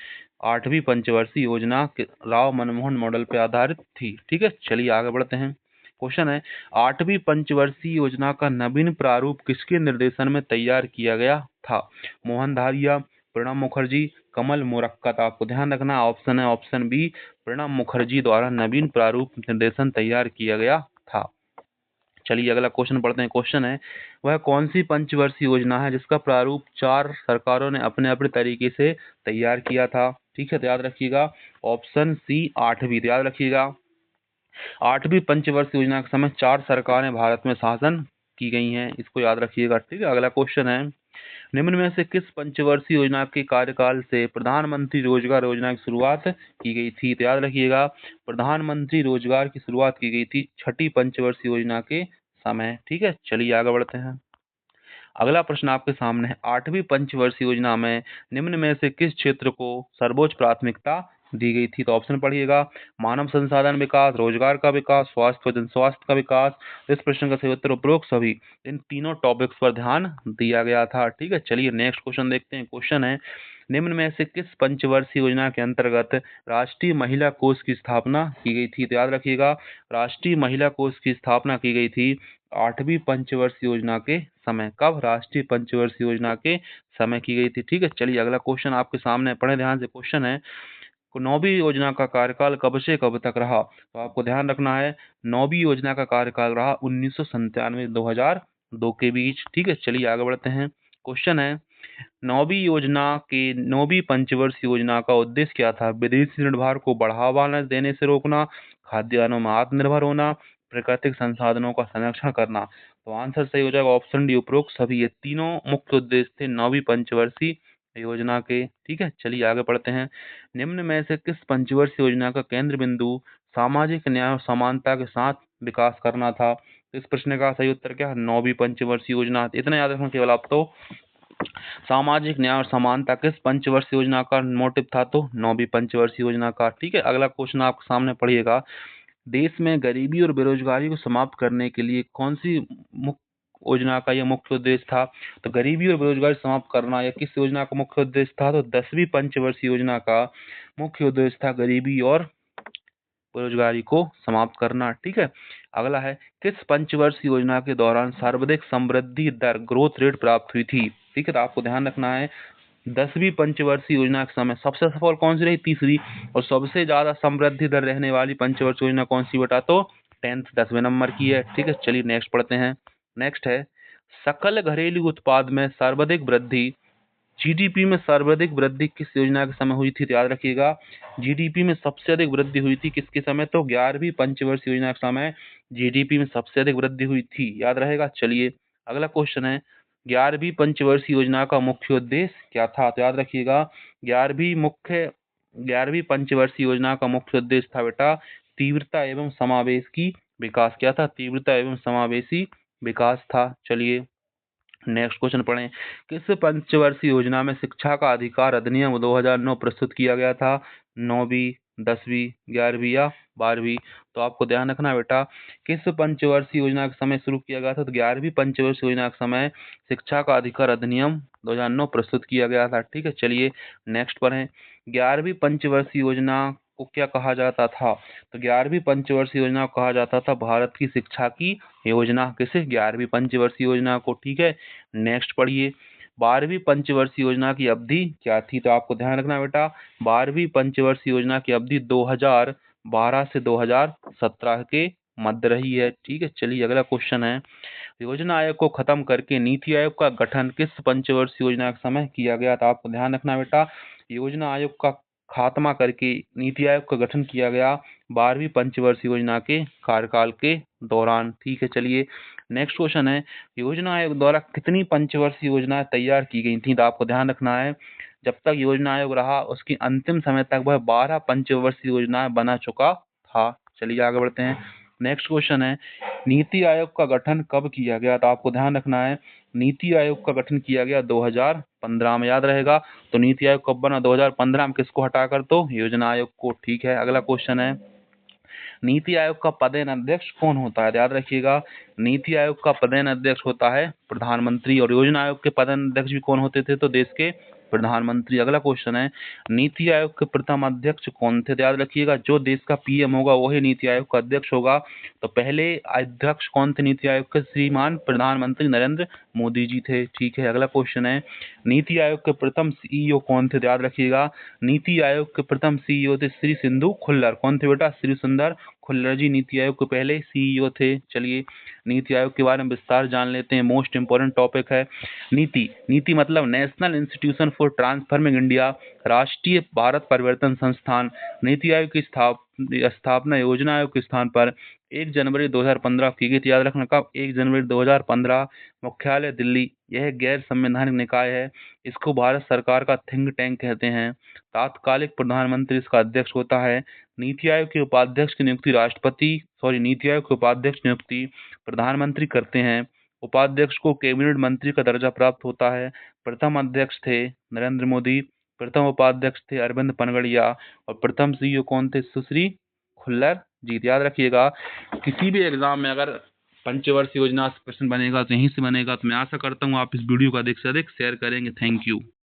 आठवीं पंचवर्षीय योजना राव मनमोहन मॉडल पे आधारित थी। ठीक है, चलिए आगे बढ़ते हैं। क्वेश्चन है, आठवीं पंचवर्षीय योजना का नवीन प्रारूप किसके निर्देशन में तैयार किया गया था? मोहन धारिया, प्रणब मुखर्जी, कमल मुरक्कत। आपको ध्यान रखना ऑप्शन है ऑप्शन बी, प्रणब मुखर्जी द्वारा नवीन प्रारूप निर्देशन तैयार किया गया था। चलिए अगला क्वेश्चन पढ़ते हैं। क्वेश्चन है वह कौन सी पंचवर्षीय योजना है जिसका प्रारूप 4 सरकारों ने अपने अपने तरीके से तैयार किया था। ठीक है, तो याद रखिएगा ऑप्शन सी 8वीं। तो याद रखिएगा 8वीं पंचवर्षीय योजना के समय 4 सरकारें भारत में शासन की गई हैं, इसको याद रखिएगा। ठीक है, अगला क्वेश्चन है निम्न में से किस पंचवर्षीय योजना के कार्यकाल से प्रधानमंत्री रोजगार योजना की शुरुआत की गई थी। तो याद रखिएगा प्रधानमंत्री रोजगार की शुरुआत की गई थी 6ठी पंचवर्षीय योजना के समय। ठीक है, चलिए आगे बढ़ते हैं। अगला प्रश्न आपके सामने है 8वीं पंचवर्षीय योजना में निम्न में से किस क्षेत्र को सर्वोच्च प्राथमिकता दी गई थी। तो ऑप्शन पढ़िएगा मानव संसाधन विकास, रोजगार का विकास, स्वास्थ्य व जनस्वास्थ्य का विकास। इस प्रश्न का सही उत्तर उपरोक्त सभी इन तीनों टॉपिक्स पर ध्यान दिया गया था। ठीक है, चलिए नेक्स्ट क्वेश्चन देखते हैं। क्वेश्चन है निम्न में से किस पंचवर्षीय योजना के अंतर्गत राष्ट्रीय महिला कोष की स्थापना की गई थी। तो याद रखिएगा राष्ट्रीय महिला कोष की स्थापना की गई थी 8वीं पंचवर्षीय योजना के समय। कब? राष्ट्रीय पंचवर्षीय योजना के समय की गई थी। ठीक है, चलिए अगला क्वेश्चन आपके सामने पढ़े ध्यान से। क्वेश्चन है 9वीं योजना का कार्यकाल कब से कब तक रहा। तो आपको ध्यान रखना है 9वीं योजना का कार्यकाल रहा 1997-2002 के बीच। ठीक है, चलिए आगे बढ़ते हैं। क्वेश्चन है 9वीं पंचवर्षीय योजना का उद्देश्य क्या था। विदेशी ऋण भार को बढ़ावा न देने से रोकना, खाद्यान्नों में आत्मनिर्भर होना, प्राकृतिक संसाधनों का संरक्षण करना। तो आंसर सही हो जाएगा ऑप्शन डी उपरोक्त सभी। ये तीनों मुख्य उद्देश्य थे 9वीं पंचवर्षीय योजना के। ठीक है, चलिए आगे बढ़ते हैं। निम्न में से किस पंचवर्षीय योजना का केंद्र बिंदु सामाजिक न्याय और समानता के साथ विकास करना था। इस प्रश्न का सही उत्तर क्या है? 9वीं पंचवर्षीय योजना। इतना याद रखना केवल आप। तो सामाजिक न्याय और समानता किस पंचवर्षीय योजना का मोटिव था। तो 9वीं पंचवर्षीय योजना का। ठीक है, अगला क्वेश्चन आपके सामने पढ़िएगा देश में गरीबी और बेरोजगारी को समाप्त करने के लिए कौन सी योजना का यह मुख्य उद्देश्य था। तो गरीबी और बेरोजगारी समाप्त करना यह किस योजना का मुख्य उद्देश्य था। तो 10वीं पंचवर्षीय योजना का मुख्य उद्देश्य था गरीबी और बेरोजगारी को समाप्त करना। ठीक है, अगला है किस पंचवर्षीय योजना के दौरान सर्वाधिक समृद्धि दर ग्रोथ रेट प्राप्त हुई थी। ठीक है, तो आपको ध्यान रखना है 10वीं पंचवर्षीय योजना के समय सबसे सफल कौन सी रही? तीसरी। और सबसे ज्यादा समृद्धि दर रहने वाली पंचवर्षीय योजना कौन सी बेटा? तो 10वें नंबर की है। ठीक है, चलिए नेक्स्ट पढ़ते हैं। नेक्स्ट है सकल घरेलू उत्पाद में सर्वाधिक वृद्धि, जीडीपी में सर्वाधिक वृद्धि किस योजना के समय हुई थी। तो याद रखिएगा जीडीपी में सबसे अधिक वृद्धि हुई थी किसके समय? तो 11वीं पंचवर्षीय योजना के समय जीडीपी में सबसे अधिक वृद्धि हुई थी, याद रहेगा। चलिए अगला क्वेश्चन है 11वीं पंचवर्षीय योजना का मुख्य उद्देश्य क्या था। तो याद रखिएगा 11वीं पंचवर्षीय योजना का मुख्य उद्देश्य था बेटा तीव्रता एवं समावेश की विकास। क्या था? तीव्रता एवं समावेशी विकास था। चलिए नेक्स्ट क्वेश्चन पढ़ें। किस पंचवर्षीय योजना में शिक्षा का अधिकार अधिनियम 2009 प्रस्तुत किया गया था। 9वीं, 10वीं, 11वीं या 12वीं। तो आपको ध्यान रखना बेटा किस पंचवर्षीय योजना के समय शुरू किया गया था। तो 11वीं पंचवर्षीय योजना के समय शिक्षा का अधिकार अधिनियम 2009 प्रस्तुत किया गया था। ठीक है, चलिए नेक्स्ट पढ़ें। 11वीं पंचवर्षीय योजना को क्या कहा जाता था। तो 11वीं पंचवर्षीय योजना को कहा जाता था भारत की शिक्षा की योजना। किसे? 11वीं पंचवर्षीय योजना को। ठीक है, नेक्स्ट पढ़िए 12वीं पंचवर्षीय योजना की अवधि क्या थी। तो आपको ध्यान रखना बेटा 12वीं पंचवर्षीय योजना की अवधि 2012 से 2017 के मध्य रही है। ठीक है, चलिए अगला क्वेश्चन है योजना आयोग को खत्म करके नीति आयोग का गठन किस पंचवर्षीय योजना के समय किया गया। तो आपको ध्यान रखना बेटा योजना आयोग का खात्मा करके नीति आयोग का गठन किया गया 12वीं पंचवर्षीय योजना के कार्यकाल के दौरान। ठीक है, चलिए नेक्स्ट क्वेश्चन है योजना आयोग द्वारा कितनी पंचवर्षीय योजनाएं तैयार की गई थी। तो आपको ध्यान रखना है जब तक योजना आयोग रहा उसकी अंतिम समय तक वह 12 पंचवर्षीय योजनाएं बना चुका था। चलिए आगे बढ़ते हैं। नेक्स्ट क्वेश्चन है नीति आयोग का गठन कब किया गया। तो आपको ध्यान रखना है नीति आयोग का गठन किया गया 2015 में, याद रहेगा। तो नीति आयोग कब बना? 2015 में। किसको हटाकर? तो योजना आयोग को। ठीक है, अगला क्वेश्चन है नीति आयोग का पदेन अध्यक्ष कौन होता है। याद रखिएगा नीति आयोग का पदेन अध्यक्ष होता है प्रधानमंत्री। और योजना आयोग के पदेन अध्यक्ष भी कौन होते थे? तो देश के प्रधानमंत्री। अगला क्वेश्चन है, नीति आयोग के प्रथम अध्यक्ष कौन थे? तो याद रखिएगा, जो देश का पीएम होगा वही नीति आयोग का अध्यक्ष होगा। तो पहले अध्यक्ष कौन थे नीति आयोग के? श्रीमान प्रधानमंत्री नरेंद्र मोदी जी थे। ठीक है, अगला क्वेश्चन है, नीति आयोग के प्रथम सीईओ कौन थे? तो याद रखिएगा, नीति आयोग के प्रथम सीईओ थे श्री सिंधु खुल्लर। कौन थे बेटा? श्री सुंदर खुल्लर जी नीति आयोग के पहले सीईओ थे। चलिए, नीति आयोग के बारे में विस्तार जान लेते हैं। मोस्ट इंपोर्टेंट टॉपिक है नीति। नीति मतलब national institution for transforming India, राष्ट्रीय भारत परिवर्तन संस्थान। नीति आयोग की स्थापना योजना आयोग के स्थान पर 1 जनवरी 2015 की गई थी। याद रखना कब? 1 जनवरी 2015। मुख्यालय दिल्ली। यह गैर संवैधानिक निकाय है। इसको भारत सरकार का थिंक टैंक कहते हैं। तात्कालिक प्रधानमंत्री इसका अध्यक्ष होता है। नीति आयोग के उपाध्यक्ष की नियुक्ति नीति आयोग के उपाध्यक्ष नियुक्ति प्रधानमंत्री करते हैं। उपाध्यक्ष को कैबिनेट मंत्री का दर्जा प्राप्त होता है। प्रथम अध्यक्ष थे नरेंद्र मोदी, प्रथम उपाध्यक्ष थे अरविंद पनगड़िया और प्रथम सीईओ कौन थे? सुश्री खुल्लर जी। याद रखिएगा, किसी भी एग्जाम में अगर पंचवर्षीय योजना से क्वेश्चन बनेगा तो यहीं से बनेगा। तो मैं आशा करता हूँ आप इस वीडियो को अधिक से अधिक शेयर करेंगे। Thank you.